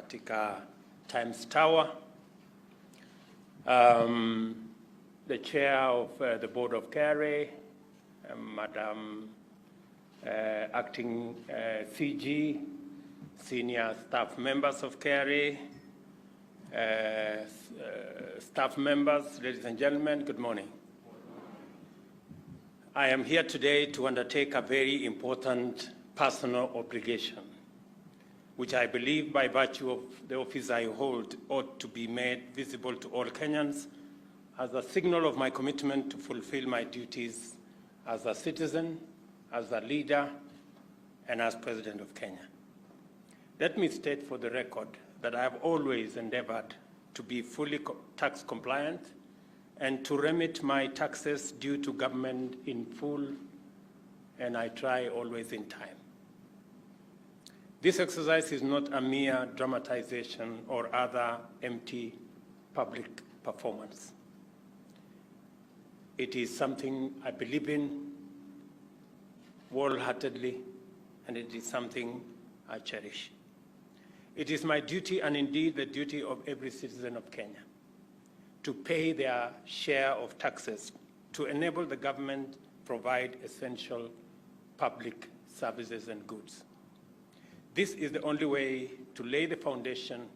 katika Times Tower. The chair of the board of KRA, Madam Acting CG, senior staff members of KRA, staff members, ladies and gentlemen, good morning. I am here today to undertake a very important personal obligation, which I believe by virtue of the office I hold ought to be made visible to all Kenyans as a signal of my commitment to fulfill my duties as a citizen, as a leader, and as President of Kenya. Let me state for the record that I have always endeavored to be fully tax compliant and to remit my taxes due to government in full, and I try always in time. This exercise is not a mere dramatization or other empty public performance. It is something I believe in wholeheartedly, and it is something I cherish. It is my duty, and indeed the duty of every citizen of Kenya, to pay their share of taxes to enable the government to provide essential public services and goods. This is the only way to lay the foundation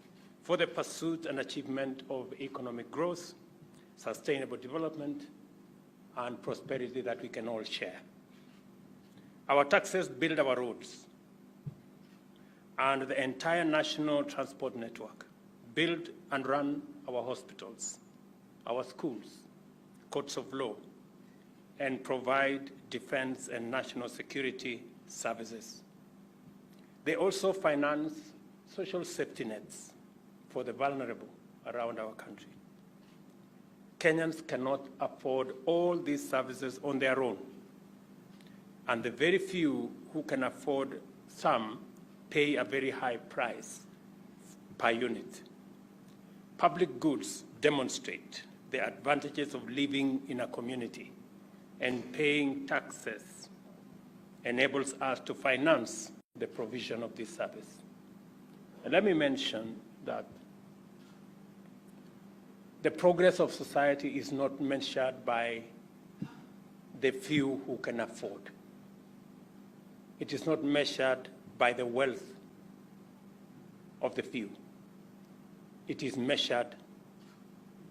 for the pursuit and achievement of economic growth, sustainable development, and prosperity that we can all share. Our taxes build our roads and the entire national transport network, build and run our hospitals, our schools, courts of law, and provide defense and national security services. They also finance social safety nets for the vulnerable around our country. Kenyans cannot afford all these services on their own, and the very few who can afford some pay a very high price per unit. Public goods demonstrate the advantages of living in a community, and paying taxes enables us to finance the provision of this service. And let me mention that the progress of society is not measured by the few who can afford. It is not measured by the wealth of the few. It is measured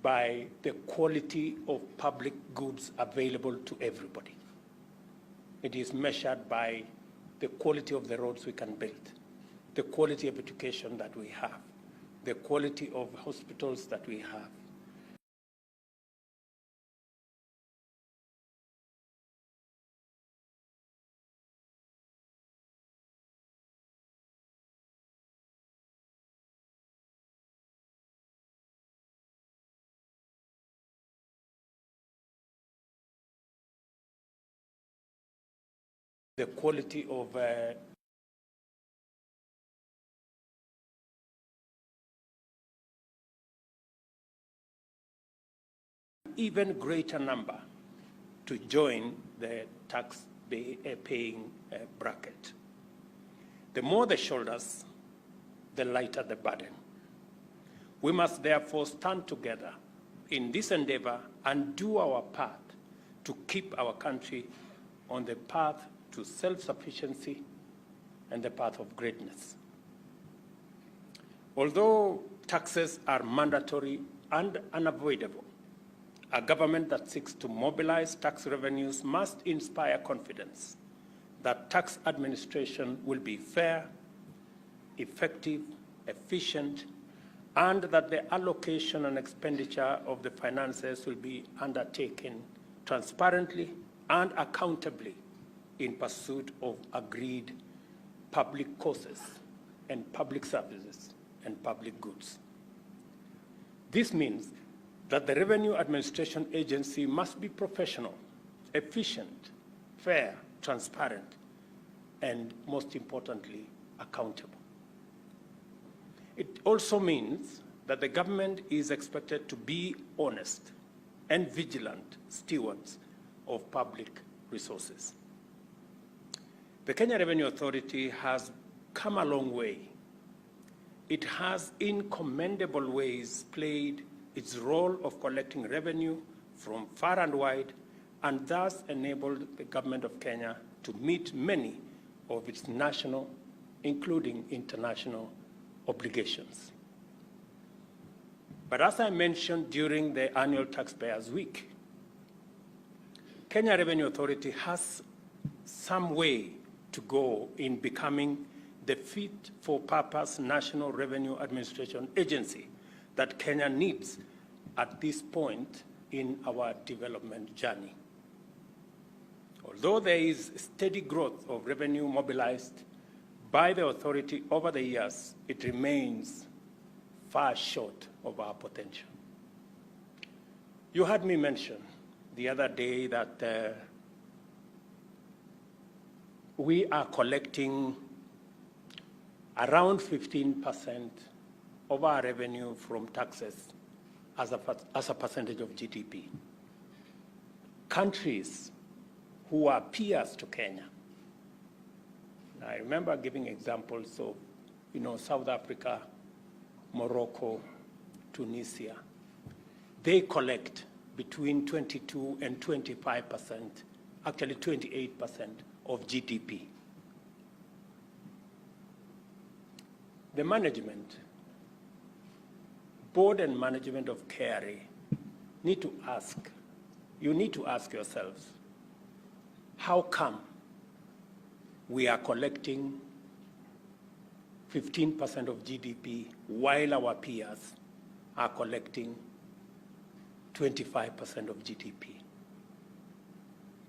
by the quality of public goods available to everybody. It is measured by the quality of the roads we can build, the quality of education that we have, the quality of hospitals that we have. The quality of even greater number to join the tax-paying bracket. The more the shoulders, the lighter the burden. We must therefore stand together in this endeavor and do our part to keep our country on the path to self-sufficiency and the path of greatness. Although taxes are mandatory and unavoidable, a government that seeks to mobilize tax revenues must inspire confidence that tax administration will be fair, effective, efficient, and that the allocation and expenditure of the finances will be undertaken transparently and accountably in pursuit of agreed public causes and public services and public goods. This means that the Revenue Administration Agency must be professional, efficient, fair, transparent, and most importantly, accountable. It also means that the government is expected to be honest and vigilant stewards of public resources. The Kenya Revenue Authority has come a long way it has in commendable ways played its role of collecting revenue from far and wide, and thus enabled the government of Kenya to meet many of its national, including international, obligations. But as I mentioned during the annual Taxpayers Week, Kenya Revenue Authority has some way to go in becoming the fit-for-purpose National Revenue Administration agency that Kenya needs at this point in our development journey. Although there is steady growth of revenue mobilized by the authority over the years, it remains far short of our potential. You heard me mention the other day that we are collecting around 15% of our revenue from taxes as a percentage of GDP. Countries who are peers to Kenya, I remember giving examples of, South Africa, Morocco, Tunisia. They collect between 22 and 25%, actually 28% of GDP. The management, board and management of KRA need to ask yourselves, how come we are collecting 15% of GDP while our peers are collecting 25% of GDP?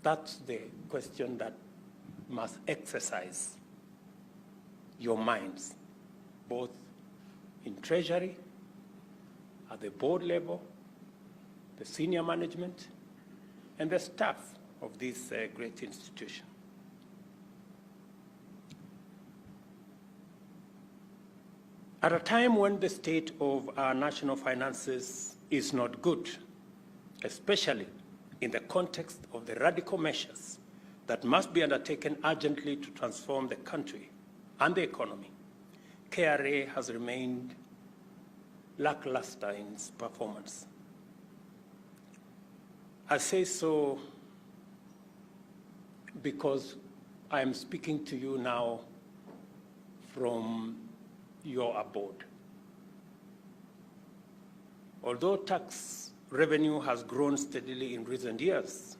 That's the question that must exercise your minds, both in Treasury, at the board level, the senior management, and the staff of this great institution. At a time when the state of our national finances is not good, especially in the context of the radical measures that must be undertaken urgently to transform the country and the economy, KRA has remained lackluster in its performance. I say so because I am speaking to you now from your abode. Although tax revenue has grown steadily in recent years,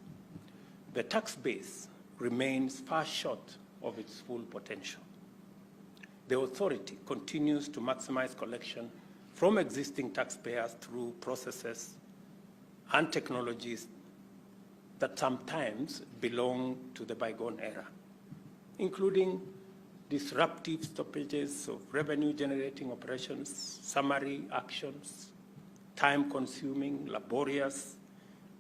the tax base remains far short of its full potential. The authority continues to maximize collection from existing taxpayers through processes and technologies that sometimes belong to the bygone era, including disruptive stoppages of revenue-generating operations, summary actions, time-consuming, laborious,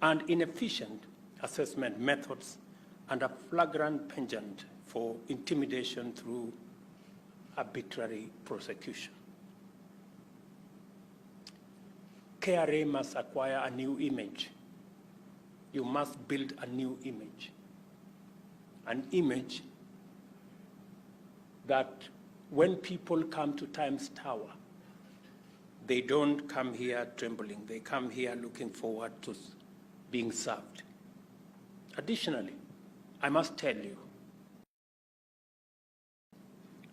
and inefficient assessment methods, and a flagrant penchant for intimidation through arbitrary prosecution. KRA must acquire a new image. You must build a new image, an image that when people come to Times Tower, they don't come here trembling. They come here looking forward to being served. Additionally, I must tell you,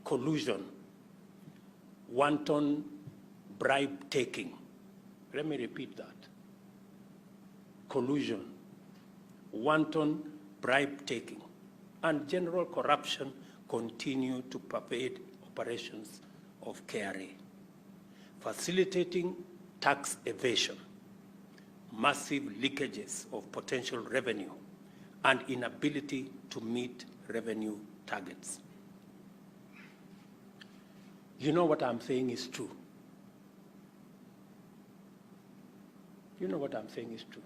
collusion, wanton bribe taking. Let me repeat that. Collusion, wanton bribe taking, and general corruption continue to pervade operations of KRA, facilitating tax evasion, massive leakages of potential revenue, and inability to meet revenue targets. You know what I'm saying is true. You know what I'm saying is true.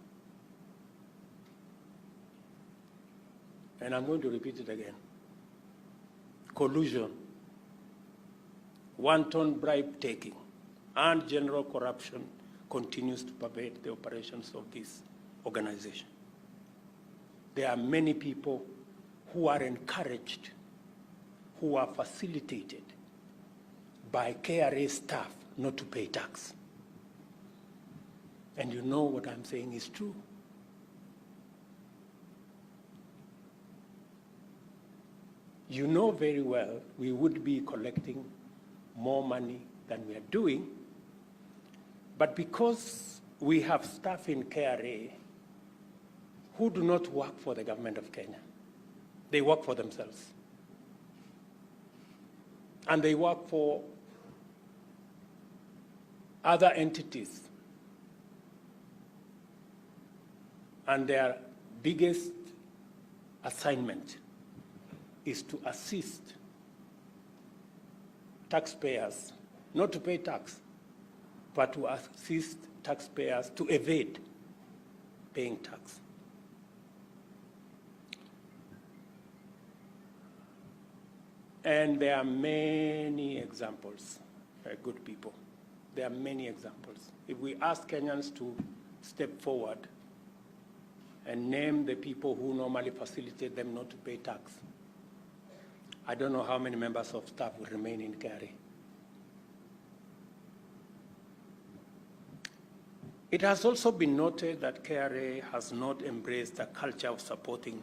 And I'm going to repeat it again. Collusion, wanton bribe taking, and general corruption continues to pervade the operations of this organization. There are many people who are encouraged, who are facilitated by KRA staff not to pay tax. And you know what I'm saying is true. You know very well we would be collecting more money than we are doing, but because we have staff in KRA who do not work for the government of Kenya, they work for themselves. And they work for other entities. And their biggest assignment is to assist taxpayers, not to pay tax, but to assist taxpayers to evade paying tax. And there are many examples, good people. There are many examples. If we ask Kenyans to step forward and name the people who normally facilitate them not to pay tax, I don't know how many members of staff will remain in KRA. It has also been noted that KRA has not embraced a culture of supporting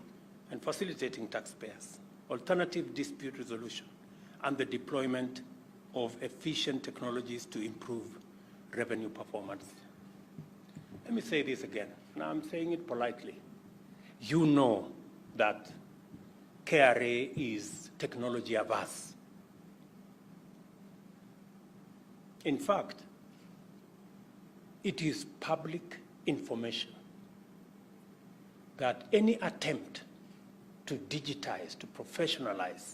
and facilitating taxpayers, alternative dispute resolution, and the deployment of efficient technologies to improve revenue performance. Let me say this again, and I'm saying it politely. You know that KRA is technology averse. In fact, it is public information that any attempt to digitize, to professionalize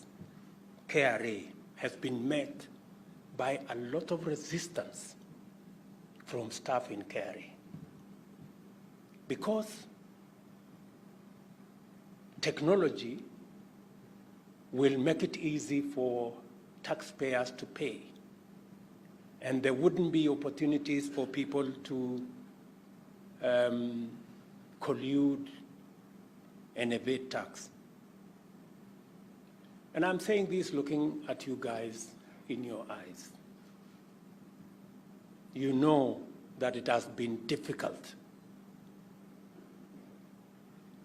KRA has been met by a lot of resistance from staff in KRA. Because technology will make it easy for taxpayers to pay. And there wouldn't be opportunities for people to collude and evade tax. And I'm saying this looking at you guys in your eyes. You know that it has been difficult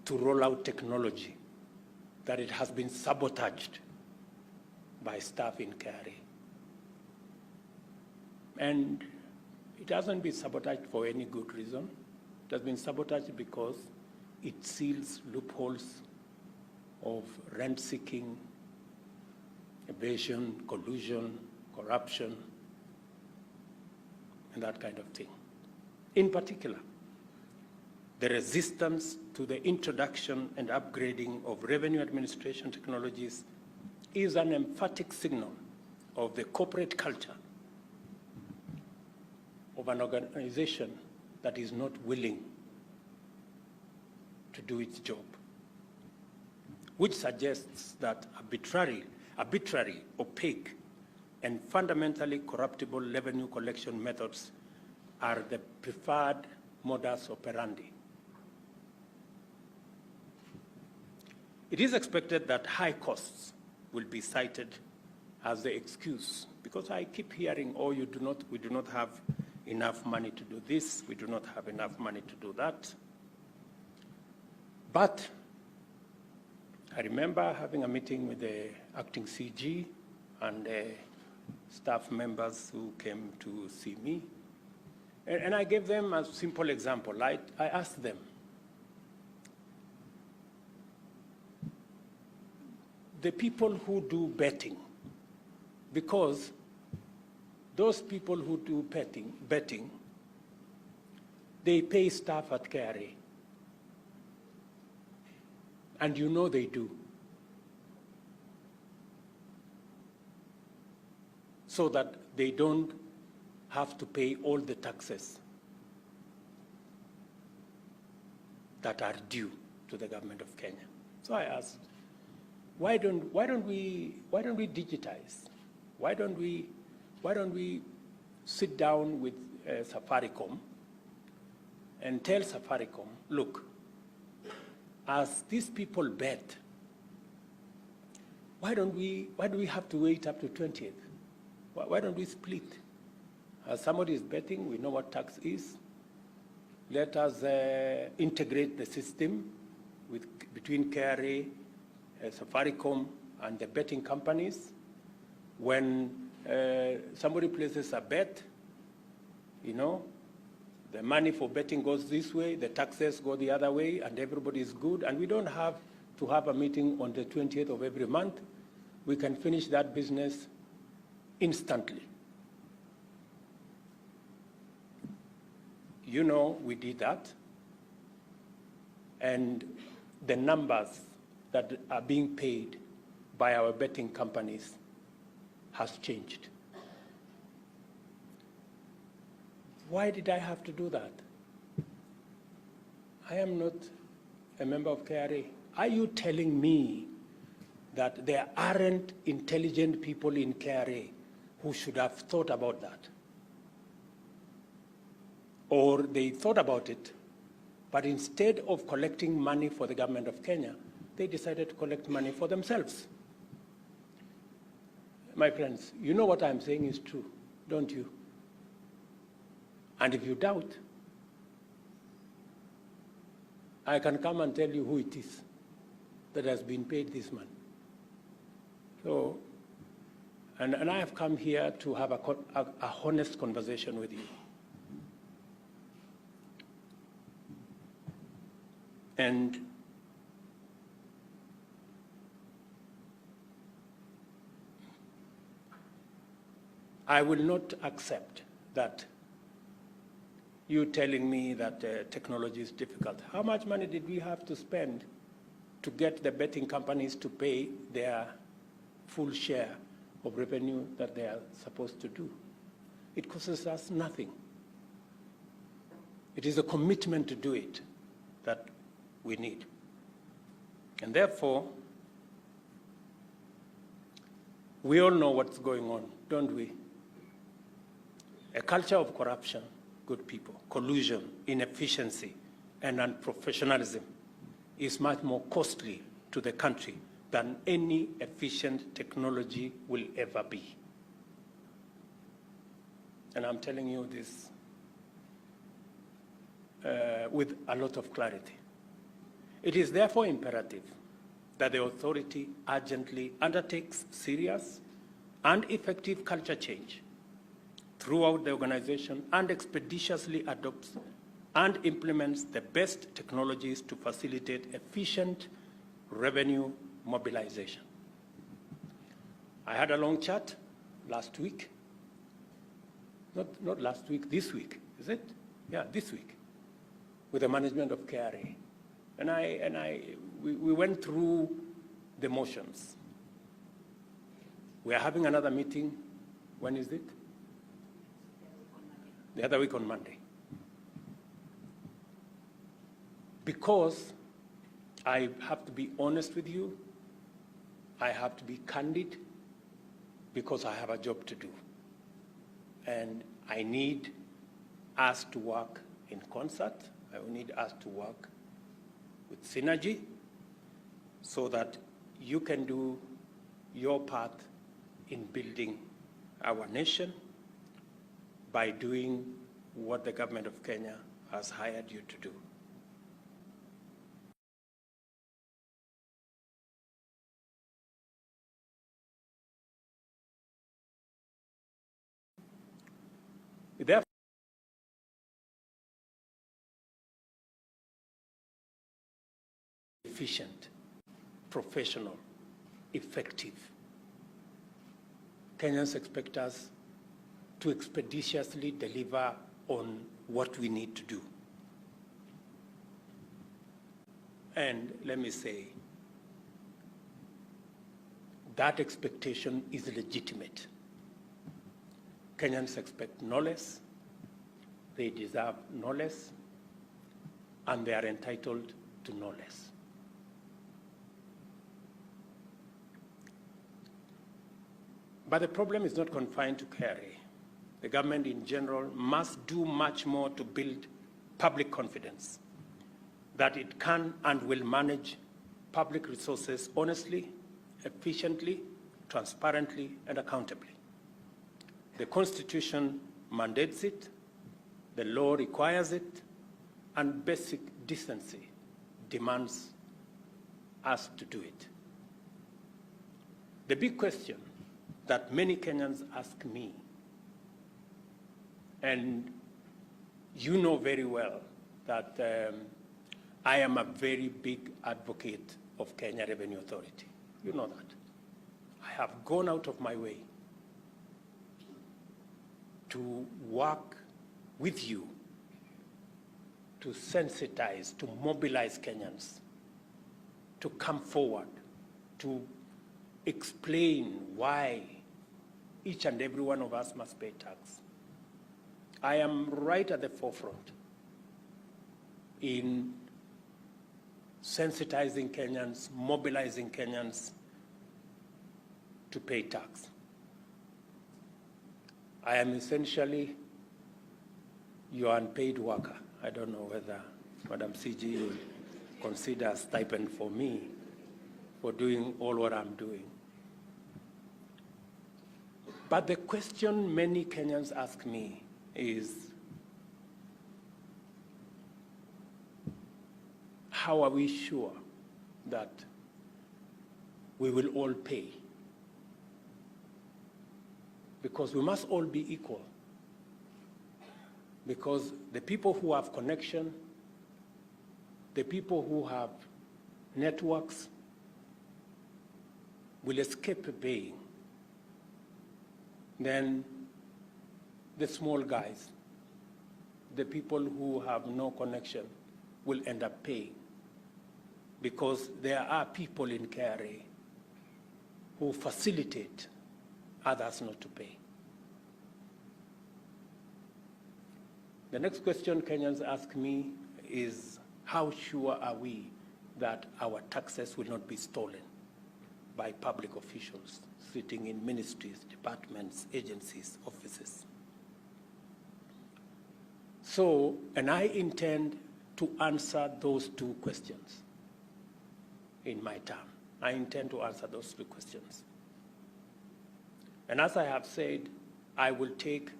to roll out technology, that it has been sabotaged by staff in KRA. And it hasn't been sabotaged for any good reason. It has been sabotaged because it seals loopholes of rent-seeking, evasion, collusion, corruption, and that kind of thing. In particular, the resistance to the introduction and upgrading of revenue administration technologies is an emphatic signal of the corporate culture of an organization that is not willing to do its job, which suggests that arbitrary, opaque, and fundamentally corruptible revenue collection methods are the preferred modus operandi. It is expected that high costs will be cited as the excuse, because I keep hearing, oh, we do not have enough money to do this, we do not have enough money to do that. But I remember having a meeting with the acting CG and staff members who came to see me. And I gave them a simple example. I asked them, the people who do betting, because those people who do betting, they pay staff at KRA. And you know they do. So that they don't have to pay all the taxes that are due to the government of Kenya. So I asked, why don't we digitize? Why don't we sit down with Safaricom and tell Safaricom, look, as these people bet, why do we have to wait up to 20th? Why don't we split? As somebody is betting, we know what tax is. Let us integrate the system between KRA, Safaricom, and the betting companies. When somebody places a bet, you know, the money for betting goes this way, the taxes go the other way, and everybody is good. And we don't have to have a meeting on the 20th of every month. We can finish that business instantly. You know, we did that. And the numbers that are being paid by our betting companies has changed. Why did I have to do that? I am not a member of KRA. Are you telling me that there aren't intelligent people in KRA who should have thought about that? Or they thought about it, but instead of collecting money for the government of Kenya, they decided to collect money for themselves. My friends, you know what I'm saying is true, don't you? And if you doubt, I can come and tell you who it is that has been paid this money. So, and I have come here to have a honest conversation with you. And I will not accept that you telling me that technology is difficult. How much money did we have to spend to get the betting companies to pay their full share of revenue that they are supposed to do? It costs us nothing. It is a commitment to do it that we need. And therefore, we all know what's going on, don't we? A culture of corruption, good people, collusion, inefficiency, and unprofessionalism is much more costly to the country than any efficient technology will ever be. And I'm telling you this with a lot of clarity. It is therefore imperative that the authority urgently undertakes serious and effective culture change throughout the organization and expeditiously adopts and implements the best technologies to facilitate efficient revenue mobilization. I had a long chat last week, not last week, this week, is it? Yeah, this week, with the management of KRA. And we went through the motions. We are having another meeting, when is it? The other week on Monday. Because I have to be honest with you, I have to be candid, because I have a job to do. And I need us to work in concert. I need us to work with synergy so that you can do your part in building our nation by doing what the government of Kenya has hired you to do. Therefore, efficient, professional, effective. Kenyans expect us to expeditiously deliver on what we need to do. And let me say, that expectation is legitimate. Kenyans expect no less, they deserve no less, and they are entitled to no less. But the problem is not confined to KRA. The government in general must do much more to build public confidence that it can and will manage public resources honestly, efficiently, transparently, and accountably. The Constitution mandates it, the law requires it, and basic decency demands us to do it. The big question that many Kenyans ask me, and you know very well that I am a very big advocate of Kenya Revenue Authority. You know that. I have gone out of my way to work with you to sensitize, to mobilize Kenyans, to come forward, to explain why each and every one of us must pay tax. I am right at the forefront in sensitizing Kenyans, mobilizing Kenyans to pay tax. I am essentially your unpaid worker. I don't know whether Madam CG will consider a stipend for me for doing all what I'm doing. But the question many Kenyans ask me is, how are we sure that we will all pay? Because we must all be equal. Because the people who have connection, the people who have networks will escape paying. Then the small guys, the people who have no connection, will end up paying. Because there are people in KRA who facilitate others not to pay. The next question Kenyans ask me is, how sure are we that our taxes will not be stolen by public officials sitting in ministries, departments, agencies, offices? So, and I intend to answer those two questions in my term. I intend to answer those two questions. And as I have said, I will take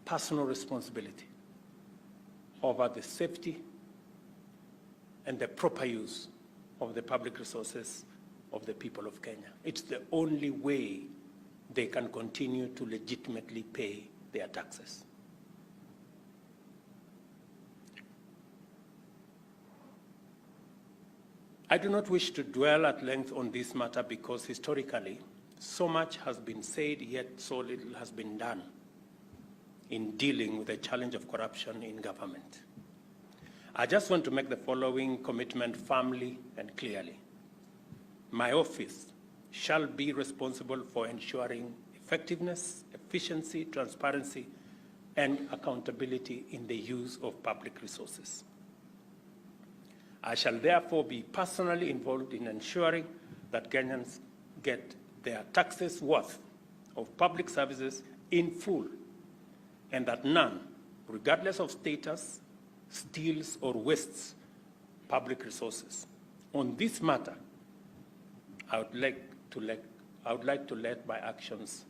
personal responsibility over the safety and the proper use of the public resources of the people of Kenya. It's the only way they can continue to legitimately pay their taxes. I do not wish to dwell at length on this matter because historically, so much has been said, yet so little has been done in dealing with the challenge of corruption in government. I just want to make the following commitment firmly and clearly. My office shall be responsible for ensuring effectiveness, efficiency, transparency, and accountability in the use of public resources. I shall therefore be personally involved in ensuring that Kenyans get their taxes worth of public services in full, and that none, regardless of status, steals or wastes public resources. On this matter, I would like to let my actions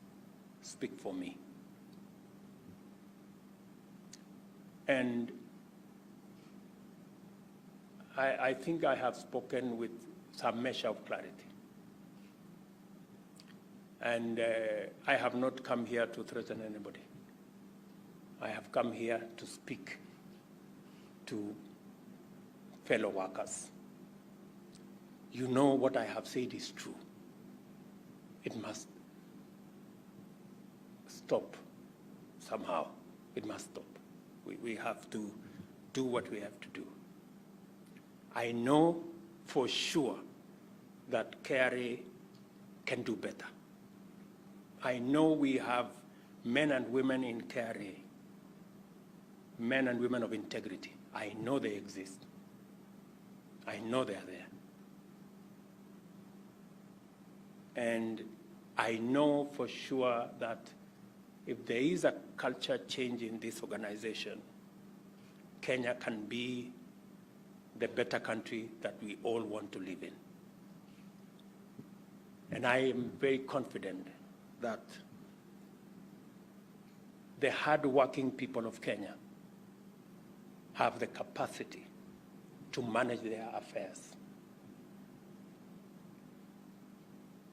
speak for me. And I think I have spoken with some measure of clarity. And I have not come here to threaten anybody. I have come here to speak to fellow workers. You know what I have said is true. It must stop somehow. It must stop. We have to do what we have to do. I know for sure that KRA can do better. I know we have men and women in KRA, men and women of integrity. I know they exist. I know they're there. And I know for sure that if there is a culture change in this organization, Kenya can be the better country that we all want to live in. And I am very confident that the hard-working people of Kenya have the capacity to manage their affairs.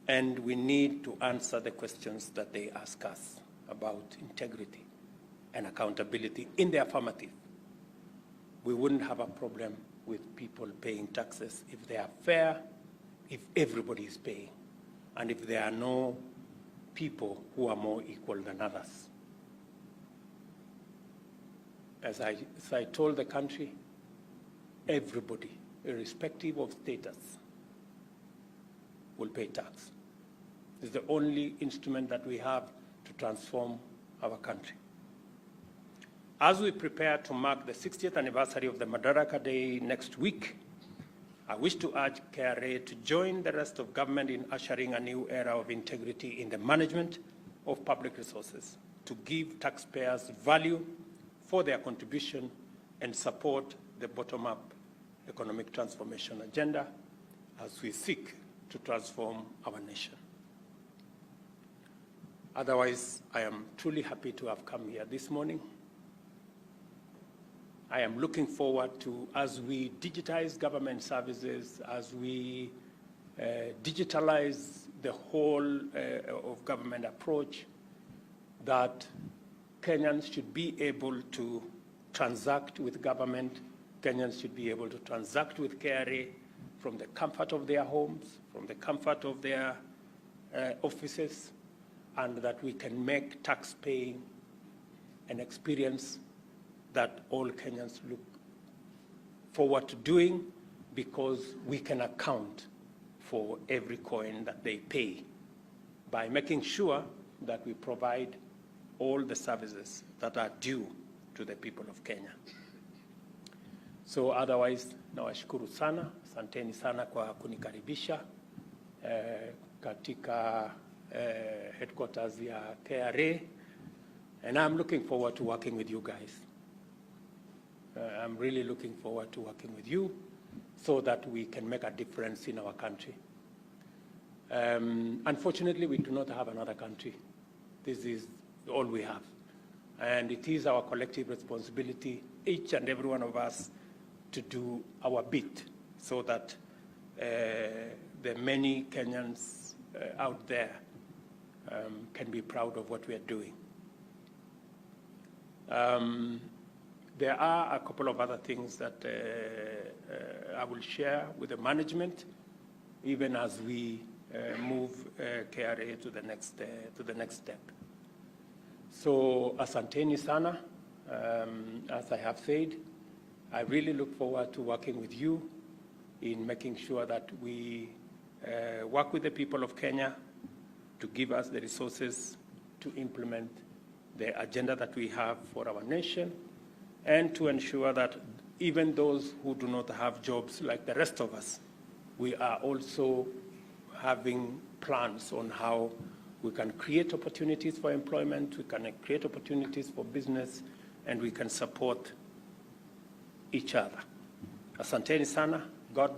And we need to answer the questions that they ask us about integrity and accountability in the affirmative. We wouldn't have a problem with people paying taxes if they are fair, if everybody is paying, and if there are no people who are more equal than others. As I told the country, everybody, irrespective of status, will pay tax. It's the only instrument that we have to transform our country. As we prepare to mark the 60th anniversary of the Madaraka Day next week, I wish to urge KRA to join the rest of government in ushering a new era of integrity in the management of public resources, to give taxpayers value for their contribution and support the bottom-up economic transformation agenda as we seek to transform our nation. Otherwise, I am truly happy to have come here this morning. I am looking forward to, as we digitize government services, as we digitalize the whole of government approach, that Kenyans should be able to transact with government. Kenyans should be able to transact with KRA from the comfort of their homes, from the comfort of their offices, and that we can make tax paying an experience that all Kenyans look forward to doing, because we can account for every coin that they pay by making sure that we provide all the services that are due to the people of Kenya. So otherwise, nawashukuru sana, asanteni sana kwa kunikaribisha katika headquarters ya KRA, and I'm looking forward to working with you guys. I'm really looking forward to working with you so that we can make a difference in our country. Unfortunately, we do not have another country. This is all we have. And it is our collective responsibility, each and every one of us, to do our bit so that the many Kenyans out there can be proud of what we are doing. There are a couple of other things that I will share with the management, even as we move KRA to the next step. So, asanteni sana. As I have said, I really look forward to working with you in making sure that we work with the people of Kenya to give us the resources to implement the agenda that we have for our nation, and to ensure that even those who do not have jobs like the rest of us, we are also having plans on how we can create opportunities for employment, we can create opportunities for business, and we can support each other. Asanteni sana.